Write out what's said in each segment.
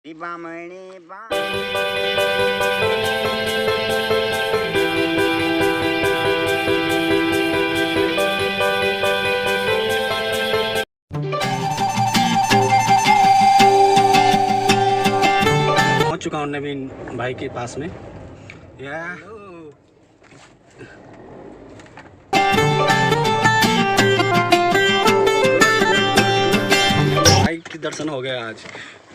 बामणी पहुंच चुका हूँ नवीन भाई के पास में। भाई के दर्शन हो गए आज।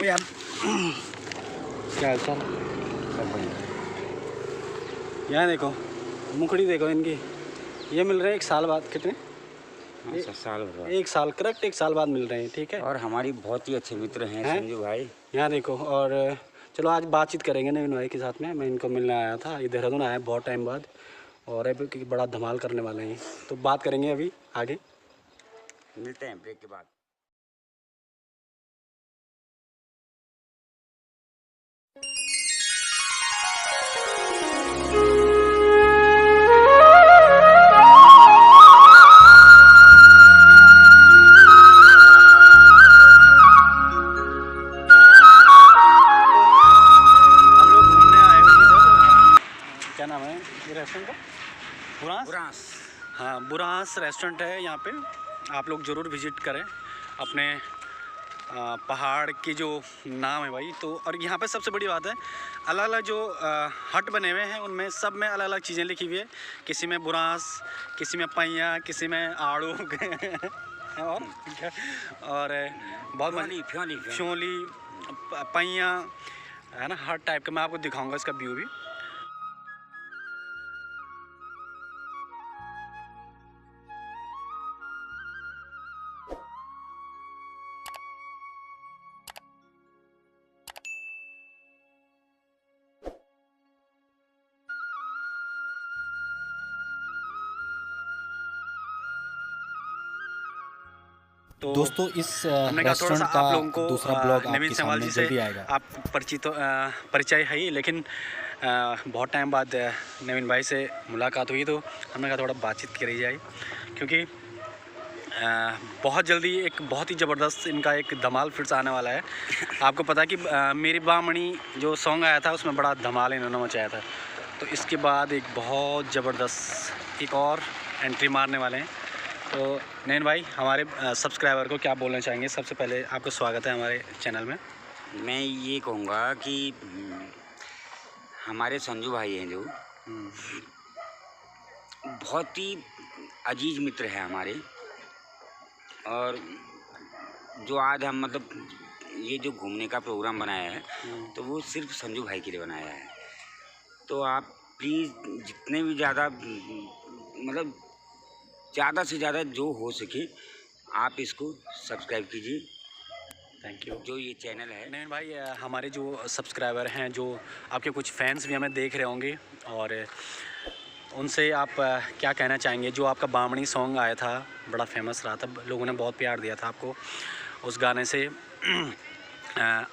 ओ यार क्या हाल चाल? यहाँ देखो मुखड़ी देखो इनकी, ये मिल रहे हैं 1 साल बाद। कितने? 1 साल करेक्ट, 1 साल बाद मिल रहे हैं। ठीक है, और हमारी बहुत ही अच्छे मित्र हैं संजू भाई। यहाँ देखो। और चलो आज बातचीत करेंगे नवीन भाई के साथ में। मैं इनको मिलने आया था, ये देहरादून आया बहुत टाइम बाद, और अभी बड़ा धमाल करने वाले हैं, तो बात करेंगे अभी आगे। मिलते हैं ब्रेक के बाद। क्या नाम है ये रेस्टोरेंट का? बुरांस। हाँ, बुरांस रेस्टोरेंट है। यहाँ पे आप लोग ज़रूर विज़िट करें। अपने पहाड़ की जो नाम है भाई, तो और यहाँ पे सबसे बड़ी बात है, अलग अलग जो हट बने हुए हैं उनमें सब में अलग अलग चीज़ें लिखी हुई है। किसी में बुरांस, किसी में पैया, किसी में आड़ू और बहुत फ्योली पैया है ना, हर टाइप का। मैं आपको दिखाऊंगा इसका व्यू भी। तो दोस्तों इस रेस्टोरेंट का आप लोगों को दूसरा ब्लॉग नवीन आपके सेवाल सामने जी से जल्दी आएगा। आप परिचय है ही, लेकिन बहुत टाइम बाद नवीन भाई से मुलाकात हुई, तो हमने कहा थोड़ा बातचीत करी जाए, क्योंकि बहुत जल्दी एक बहुत ही ज़बरदस्त इनका एक धमाल फिर से आने वाला है। आपको पता है कि मेरी बामणी जो सॉन्ग आया था उसमें बड़ा धमाल इन्होंने मचाया था, तो इसके बाद एक बहुत ज़बरदस्त एक और एंट्री मारने वाले हैं। तो नैन भाई, हमारे सब्सक्राइबर को क्या बोलना चाहेंगे? सबसे पहले आपको स्वागत है हमारे चैनल में। मैं ये कहूँगा कि हमारे संजू भाई हैं जो बहुत ही अजीज मित्र हैं हमारे, और जो आज हम मतलब ये जो घूमने का प्रोग्राम बनाया है तो वो सिर्फ संजू भाई के लिए बनाया है। तो आप प्लीज़ जितने भी ज़्यादा मतलब ज़्यादा से ज़्यादा जो हो सके आप इसको सब्सक्राइब कीजिए। Thank you. जो ये चैनल है नवीन भाई, हमारे जो सब्सक्राइबर हैं, जो आपके कुछ फैंस भी हमें देख रहे होंगे, और उनसे आप क्या कहना चाहेंगे? जो आपका बामणी सॉन्ग आया था बड़ा फेमस रहा था, लोगों ने बहुत प्यार दिया था आपको उस गाने से।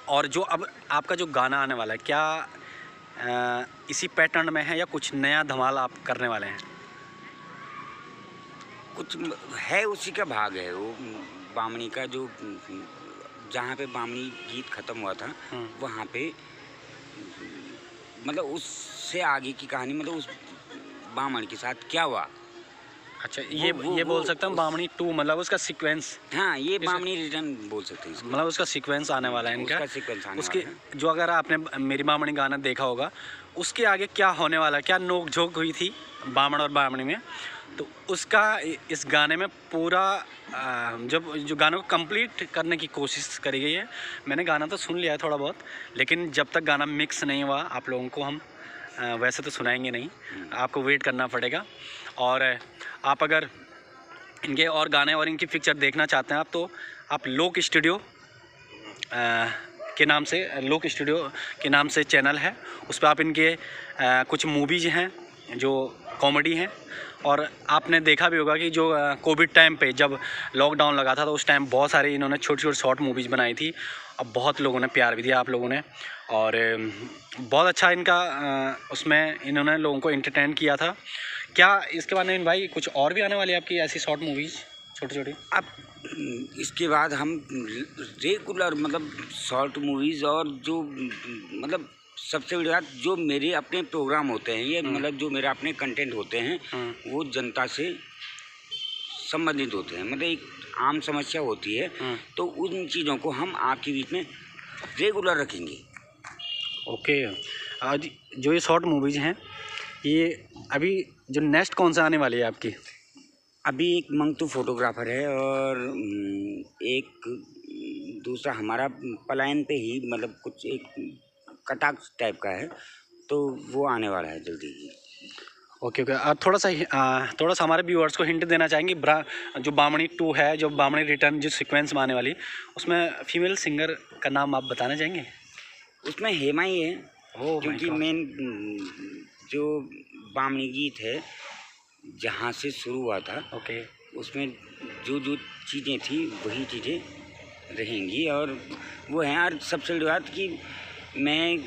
और जो अब आपका जो गाना आने वाला है, क्या इसी पैटर्न में है या कुछ नया धमाल आप करने वाले हैं? कुछ है, उसी का भाग है वो। बामणी का जो जहाँ पे बामणी गीत ख़त्म हुआ था वहाँ पे मतलब उससे आगे की कहानी, मतलब उस बामण के साथ क्या हुआ। अच्छा, ये बोल सकता हूँ बामणी 2, मतलब उसका सीक्वेंस। हाँ, ये बामणी रिटर्न बोल सकते हैं, मतलब उसका सीक्वेंस आने वाला है इनका। सीक्वेंस आने उसके वाला है। जो अगर आपने मेरी बामणी गाना देखा होगा, उसके आगे क्या होने वाला है, क्या नोक झोंक हुई थी बामण और बामणी में, तो उसका इस गाने में पूरा जब जो गानों को कंप्लीट करने की कोशिश करी गई है। मैंने गाना तो सुन लिया है थोड़ा बहुत, लेकिन जब तक गाना मिक्स नहीं हुआ आप लोगों को हम वैसे तो सुनाएंगे नहीं, आपको वेट करना पड़ेगा। और आप अगर इनके और गाने और इनकी पिक्चर देखना चाहते हैं आप, तो आप लोक स्टूडियो के नाम से, लोक स्टूडियो के नाम से चैनल है, उस पर आप इनके कुछ मूवीज़ हैं जो कॉमेडी हैं। और आपने देखा भी होगा कि जो कोविड टाइम पे जब लॉकडाउन लगा था, तो उस टाइम बहुत सारे इन्होंने छोटी छोटी शॉर्ट मूवीज़ बनाई थी, अब बहुत लोगों ने प्यार भी दिया आप लोगों ने, और बहुत अच्छा इनका उसमें इन्होंने लोगों को एंटरटेन किया था। क्या इसके बाद नवीन भाई कुछ और भी आने वाली है आपकी ऐसी शॉर्ट मूवीज़ छोटी छोटी? अब इसके बाद हम रेगुलर मतलब शॉर्ट मूवीज़ और जो मतलब सबसे बड़ी बात जो मेरे अपने प्रोग्राम होते हैं ये मतलब जो मेरा अपने कंटेंट होते हैं वो जनता से संबंधित होते हैं। मतलब एक आम समस्या होती है तो उन चीज़ों को हम आपके बीच में रेगुलर रखेंगे। ओके, आज जो ये शॉर्ट मूवीज़ हैं ये अभी जो नेक्स्ट कौन सा आने वाली है आपकी? अभी एक मंगतू फोटोग्राफर है और एक दूसरा हमारा पलायन पे ही मतलब कुछ एक कटाक्ष टाइप का है तो वो आने वाला है जल्दी ही। ओके ओके, आप थोड़ा सा हमारे व्यूअर्स को हिंट देना चाहेंगे। जो बामणी 2 है, जो बामणी रिटर्न जिस सीक्वेंस में आने वाली, उसमें फीमेल सिंगर का नाम आप बताना चाहेंगे? उसमें हेमा ही है Oh क्योंकि मेन जो बामणी गीत है जहाँ से शुरू हुआ था ओके उसमें जो जो चीज़ें थी वही चीज़ें रहेंगी और वो हैं। और सबसे बड़ी बात कि मैं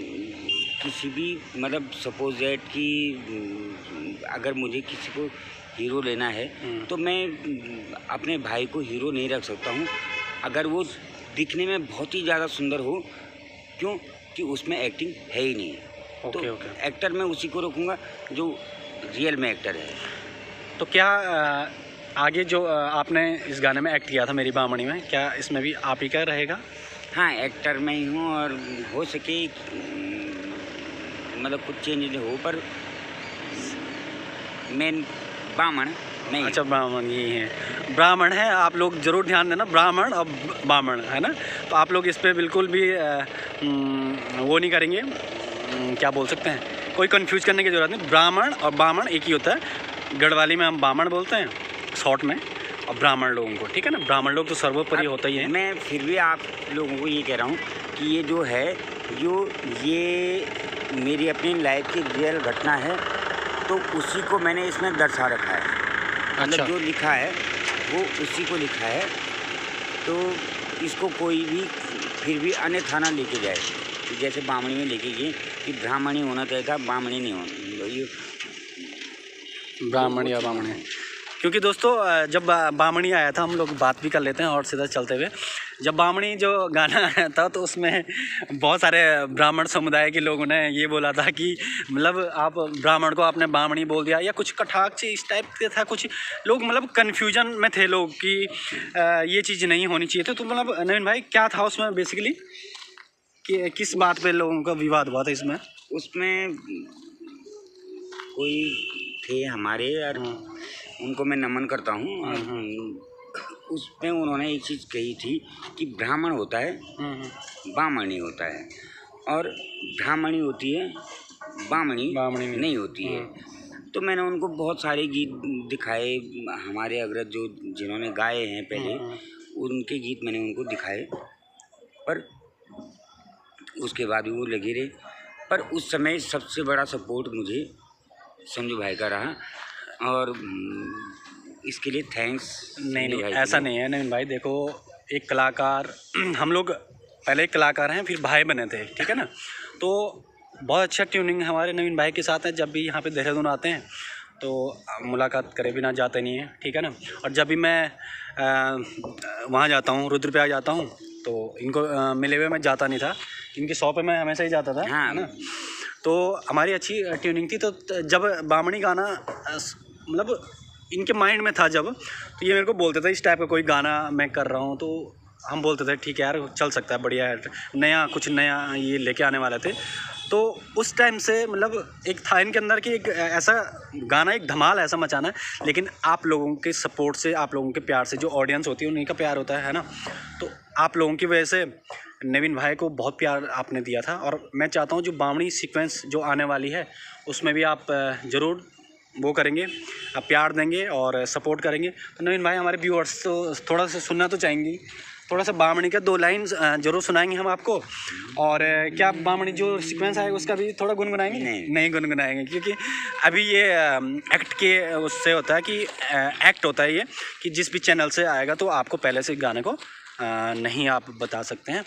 किसी भी मतलब सपोज दैट कि अगर मुझे किसी को हीरो लेना है तो मैं अपने भाई को हीरो नहीं रख सकता हूँ अगर वो दिखने में बहुत ही ज़्यादा सुंदर हो, क्यों कि उसमें एक्टिंग है ही नहीं। तो एक्टर मैं उसी को रखूँगा जो रियल में एक्टर है। तो क्या आगे जो आपने इस गाने में एक्ट किया था मेरी बामणी में, क्या इसमें भी आप ही का रहेगा? हाँ, एक्टर मैं ही हूँ और हो सके मतलब कुछ चेंज हो पर मेन ब्राह्मण नहीं। अच्छा, ब्राह्मण यही है, ब्राह्मण है। आप लोग ज़रूर ध्यान देना, ब्राह्मण और बामण है ना, तो आप लोग इस पर बिल्कुल भी वो नहीं करेंगे, क्या बोल सकते हैं, कोई कंफ्यूज करने की ज़रूरत नहीं। ब्राह्मण और बामण एक ही होता है। गढ़वाली में हम बामण बोलते हैं शॉर्ट में, और ब्राह्मण लोगों को, ठीक है ना, ब्राह्मण लोग तो सर्वोपरि होता ही है। मैं फिर भी आप लोगों को ये कह रहा हूँ कि ये जो है ये मेरी अपनी लाइफ की रियल घटना है तो उसी को मैंने इसमें दर्शा रखा है। मतलब जो लिखा है वो उसी को लिखा है, तो इसको कोई भी फिर भी अन्यथा ना लेके जाए। जैसे बामणी में लेके गए कि ब्राह्मणी होना चाहिए था, बामणी नहीं होना, ये ब्राह्मण या बामणी। क्योंकि दोस्तों जब बामणी आया था, हम लोग बात भी कर लेते हैं और सीधा चलते हुए, जब बामणी जो गाना आया था तो उसमें बहुत सारे ब्राह्मण समुदाय के लोगों ने ये बोला था कि मतलब आप ब्राह्मण को आपने बामणी बोल दिया, या कुछ कटाक्ष इस टाइप के था। कुछ लोग मतलब कन्फ्यूजन में थे लोग कि ये चीज़ नहीं होनी चाहिए थी। तो मतलब नवीन भाई क्या था उसमें बेसिकली, कि किस बात पे लोगों का विवाद हुआ था इसमें? उसमें कोई थे हमारे यार, उनको मैं नमन करता हूँ। उसमें उन्होंने एक चीज़ कही थी कि ब्राह्मण होता है, बामणी होता है, और ब्राह्मणी होती है, बामणी नहीं होती है। तो मैंने उनको बहुत सारे गीत दिखाए, हमारे अग्रज जो जिन्होंने गाए हैं पहले, उनके गीत मैंने उनको दिखाए, पर उसके बाद भी वो लगे रहे। पर उस समय सबसे बड़ा सपोर्ट मुझे संजू भाई का रहा, और इसके लिए थैंक्स। नहीं, ऐसा नहीं है नवीन भाई। देखो, एक कलाकार, हम लोग पहले कलाकार हैं फिर भाई बने थे, ठीक है ना। तो बहुत अच्छा ट्यूनिंग हमारे नवीन भाई के साथ है। जब भी यहाँ पे देहरादून आते हैं तो मुलाकात करे बिना जाते नहीं है, ठीक है ना। और जब भी मैं वहाँ जाता हूँ, रुद्रप्रयाग जाता हूँ, तो इनको मिले हुए मैं जाता नहीं था, इनकी शॉप पे मैं हमेशा ही जाता था, है ना। तो हमारी अच्छी ट्यूनिंग थी। तो जब बामणी गाना मतलब इनके माइंड में था जब, तो ये मेरे को बोलते थे इस टाइप का कोई गाना मैं कर रहा हूँ, तो हम बोलते थे ठीक है यार, चल सकता है, बढ़िया है, नया कुछ नया ये लेके आने वाले थे। तो उस टाइम से मतलब एक था इनके अंदर कि एक ऐसा गाना, एक धमाल ऐसा मचाना है। लेकिन आप लोगों के सपोर्ट से, आप लोगों के प्यार से, जो ऑडियंस होती है उन्हीं का प्यार होता है ना। तो आप लोगों की वजह से नवीन भाई को बहुत प्यार आपने दिया था, और मैं चाहता हूँ जो बामणी सीक्वेंस जो आने वाली है उसमें भी आप ज़रूर वो करेंगे, आप प्यार देंगे और सपोर्ट करेंगे। तो नवीन भाई, हमारे व्यूअर्स तो थोड़ा सा सुनना तो चाहेंगे, थोड़ा सा बामणी का 2 लाइन ज़रूर सुनाएंगे हम आपको। और क्या बामणी जो सीक्वेंस आएगा उसका भी थोड़ा गुनगुनाएंगे? नहीं गुनगुनाएंगे, क्योंकि अभी ये एक्ट के उससे होता है कि एक्ट होता है ये कि जिस भी चैनल से आएगा तो आपको पहले से गाने को नहीं आप बता सकते हैं।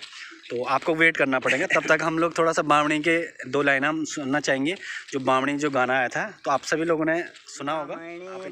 तो आपको वेट करना पड़ेगा। तब तक हम लोग थोड़ा सा बामणी के 2 लाइन हम सुनना चाहेंगे, जो बामणी जो गाना आया था, तो आप सभी लोगों ने सुना होगा।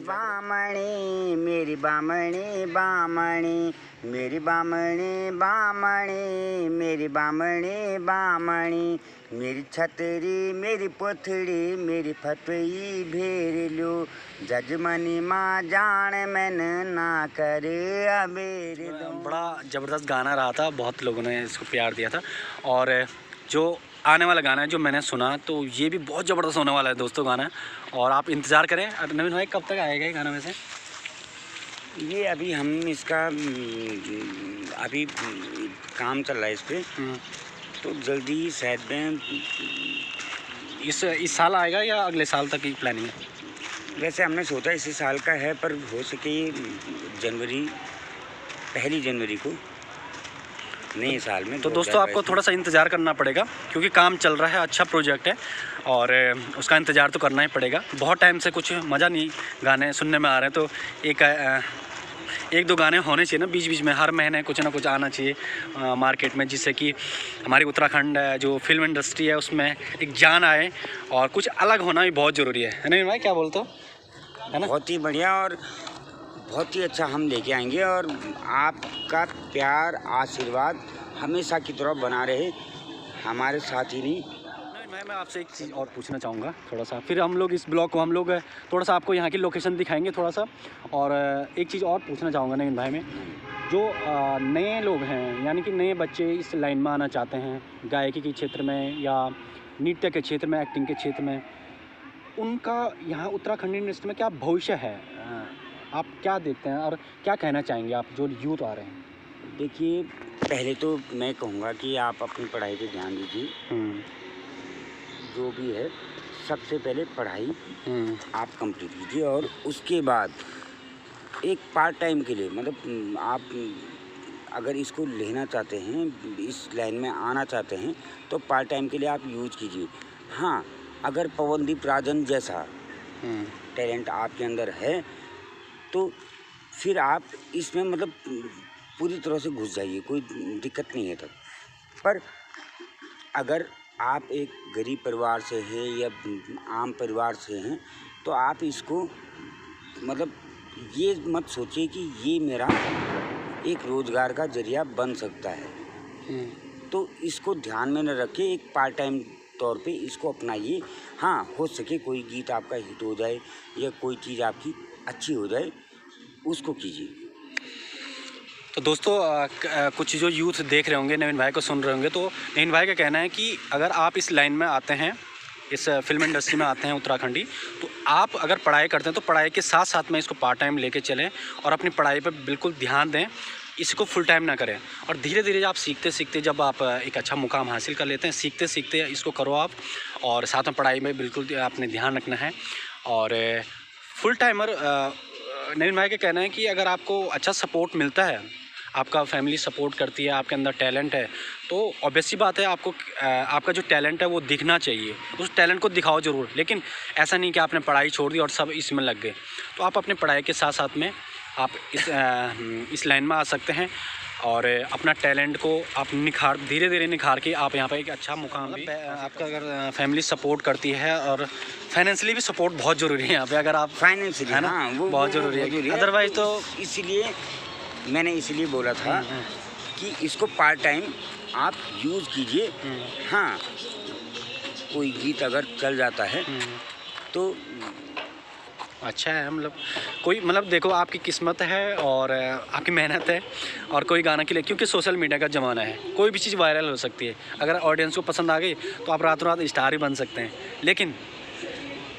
बामणी मेरी बामणी बामणी मेरी बामणी बामणी मेरी बामणी बामणी मेरी छतरी मेरी पोथड़ी मेरी फतई भेर लो जजमनी माँ जान मैन ना करे अबेरे दो। बड़ा ज़बरदस्त गाना रहा था, बहुत लोगों ने इसको प्यार दिया था। और जो आने वाला गाना है जो मैंने सुना, तो ये भी बहुत ज़बरदस्त होने वाला है दोस्तों गाना। और आप इंतज़ार करें। अब नवीन भाई कब तक आएगा ये गाना वैसे? ये अभी हम इसका अभी काम चल रहा है इस पर, तो जल्दी ही शायद में इस साल आएगा या अगले साल तक की प्लानिंग है? वैसे हमने सोचा इसी साल का है, पर हो सके पहली जनवरी को नए साल में। तो दोस्तों आपको थोड़ा सा इंतज़ार करना पड़ेगा, क्योंकि काम चल रहा है, अच्छा प्रोजेक्ट है और उसका इंतज़ार तो करना ही पड़ेगा। बहुत टाइम से कुछ मज़ा नहीं गाने सुनने में आ रहे हैं, तो एक दो गाने होने चाहिए ना बीच बीच में, हर महीने कुछ ना कुछ आना चाहिए मार्केट में, जिससे कि हमारी उत्तराखंड जो फिल्म इंडस्ट्री है उसमें एक जान आए, और कुछ अलग होना भी बहुत ज़रूरी है नहीं भाई, क्या बोलते हो? है ना? बहुत ही बढ़िया और बहुत ही अच्छा हम लेके आएंगे, और आपका प्यार आशीर्वाद हमेशा की तरह बना रहे हमारे साथ ही नहीं। मैं आपसे एक चीज़ और पूछना चाहूँगा थोड़ा सा, फिर हम लोग इस ब्लॉग को हम लोग थोड़ा सा आपको यहाँ की लोकेशन दिखाएंगे थोड़ा सा। और एक चीज़ और पूछना चाहूँगा नवीन भाई में, जो नए लोग हैं, यानी कि नए बच्चे इस लाइन में आना चाहते हैं, गायकी के क्षेत्र में या नृत्य के क्षेत्र में, एक्टिंग के क्षेत्र में, उनका यहाँ उत्तराखंड इंडस्ट्री में क्या भविष्य है? आप क्या देखते हैं और क्या कहना चाहेंगे आप जो यूथ आ रहे हैं? देखिए, पहले तो मैं कहूँगा कि आप अपनी पढ़ाई पे ध्यान दीजिए। जो भी है, सबसे पहले पढ़ाई आप कंप्लीट कीजिए, और उसके बाद एक पार्ट टाइम के लिए, मतलब आप अगर इसको लेना चाहते हैं, इस लाइन में आना चाहते हैं, तो पार्ट टाइम के लिए आप यूज कीजिए। हाँ, अगर पवनदीप राजन जैसा टैलेंट आपके अंदर है, तो फिर आप इसमें मतलब पूरी तरह से घुस जाइए, कोई दिक्कत नहीं है तब। पर अगर आप एक गरीब परिवार से हैं या आम परिवार से हैं, तो आप इसको मतलब ये मत सोचिए कि ये मेरा एक रोज़गार का जरिया बन सकता है। तो इसको ध्यान में न रखें, एक पार्ट टाइम तौर पे इसको अपनाइए। हाँ, हो सके कोई गीत आपका हिट हो जाए या कोई चीज़ आपकी अच्छी हो जाए, उसको कीजिए। तो दोस्तों कुछ जो यूथ देख रहे होंगे, नवीन भाई को सुन रहे होंगे, तो नवीन भाई का कहना है कि अगर आप इस लाइन में आते हैं, इस फिल्म इंडस्ट्री में आते हैं उत्तराखंडी, तो आप अगर पढ़ाई करते हैं तो पढ़ाई के साथ साथ में इसको पार्ट टाइम लेके चलें और अपनी पढ़ाई पर बिल्कुल ध्यान दें, इसको फुल टाइम ना करें। और धीरे धीरे आप सीखते सीखते जब आप एक अच्छा मुकाम हासिल कर लेते हैं, सीखते सीखते इसको करो आप, और साथ में पढ़ाई में बिल्कुल आपने ध्यान रखना है। और फुल टाइमर नवीन भाई का कहना है कि अगर आपको अच्छा सपोर्ट मिलता है, आपका फैमिली सपोर्ट करती है, आपके अंदर टैलेंट है, तो ऑब्वियस सी बात है आपको आपका जो टैलेंट है वो दिखना चाहिए, उस टैलेंट को दिखाओ ज़रूर। लेकिन ऐसा नहीं कि आपने पढ़ाई छोड़ दी और सब इसमें लग गए। तो आप अपने पढ़ाई के साथ साथ में आप इस लाइन में आ सकते हैं, और अपना टैलेंट को आप धीरे धीरे निखार के आप यहाँ पर एक अच्छा मुकाम भी, आपका अगर फैमिली सपोर्ट करती है, और फाइनेंशियली भी सपोर्ट बहुत ज़रूरी है यहाँ पे। अगर आप फाइनेंशियली, है ना, हाँ, वो बहुत ज़रूरी है, अदरवाइज़ तो इसलिए मैंने इसलिए बोला था कि इसको पार्ट टाइम आप यूज़ कीजिए। हाँ, कोई गीत अगर चल जाता है तो अच्छा है, मतलब कोई मतलब देखो आपकी किस्मत है और आपकी मेहनत है, और कोई गाना के लिए, क्योंकि सोशल मीडिया का ज़माना है, कोई भी चीज़ वायरल हो सकती है। अगर ऑडियंस को पसंद आ गई तो आप रातों रात स्टार ही बन सकते हैं, लेकिन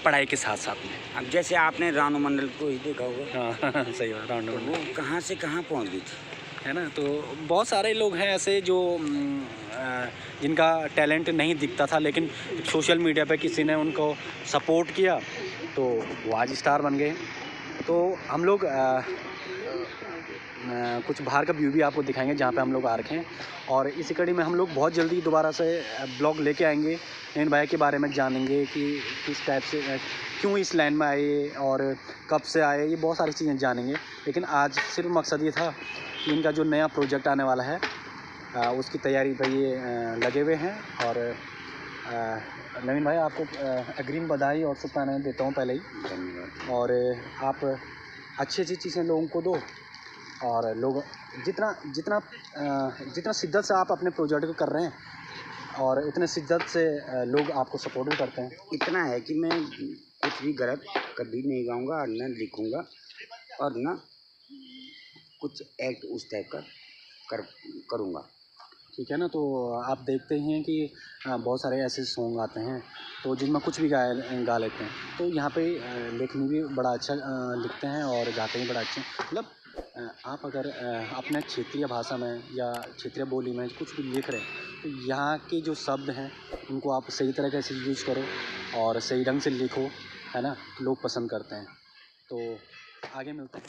पढ़ाई के साथ साथ में। अब जैसे आपने रानू मंडल को ही देखा होगा। हाँ सही बात, रानू मंडल वो कहाँ से कहाँ पहुँच गई थी, है ना। तो बहुत सारे लोग हैं ऐसे जो जिनका टैलेंट नहीं दिखता था, लेकिन सोशल मीडिया पे किसी ने उनको सपोर्ट किया तो वो आज स्टार बन गए। तो हम लोग कुछ बाहर का व्यू भी आपको दिखाएंगे जहाँ पे हम लोग आ रखे हैं, और इसी कड़ी में हम लोग बहुत जल्दी दोबारा से ब्लॉग लेके आएंगे, नवीन भाई के बारे में जानेंगे कि किस टाइप से क्यों इस लाइन में आए और कब से आए, ये बहुत सारी चीज़ें जानेंगे। लेकिन आज सिर्फ मकसद ये था कि इनका जो नया प्रोजेक्ट आने वाला है उसकी तैयारी पे ये लगे हुए हैं। और नवीन भाई आपको अग्रिम बधाई और शुभकामनाएं देता हूँ पहले ही। धन्यवाद। और आप अच्छी चीज़ें लोगों को दो, और लोग जितना जितना जितना शिद्दत से आप अपने प्रोजेक्ट को कर रहे हैं, और इतने शिद्दत से लोग आपको सपोर्ट भी करते हैं। इतना है कि मैं कुछ भी गलत कभी नहीं गाऊंगा और न लिखूंगा और न कुछ एक्ट उस टाइप का करूँगा। ठीक है ना। तो आप देखते ही हैं कि बहुत सारे ऐसे सॉन्ग आते हैं तो जिनमें कुछ भी गा लेते हैं। तो यहाँ पे लेखनी भी बड़ा अच्छा लिखते हैं और गाते भी बड़ा अच्छा। मतलब आप अगर अपने क्षेत्रीय भाषा में या क्षेत्रीय बोली में कुछ भी लिख रहे हैं तो यहाँ के जो शब्द हैं उनको आप सही तरीके से यूज़ करो और सही ढंग से लिखो, है ना। लोग पसंद करते हैं। तो आगे मिलते हैं।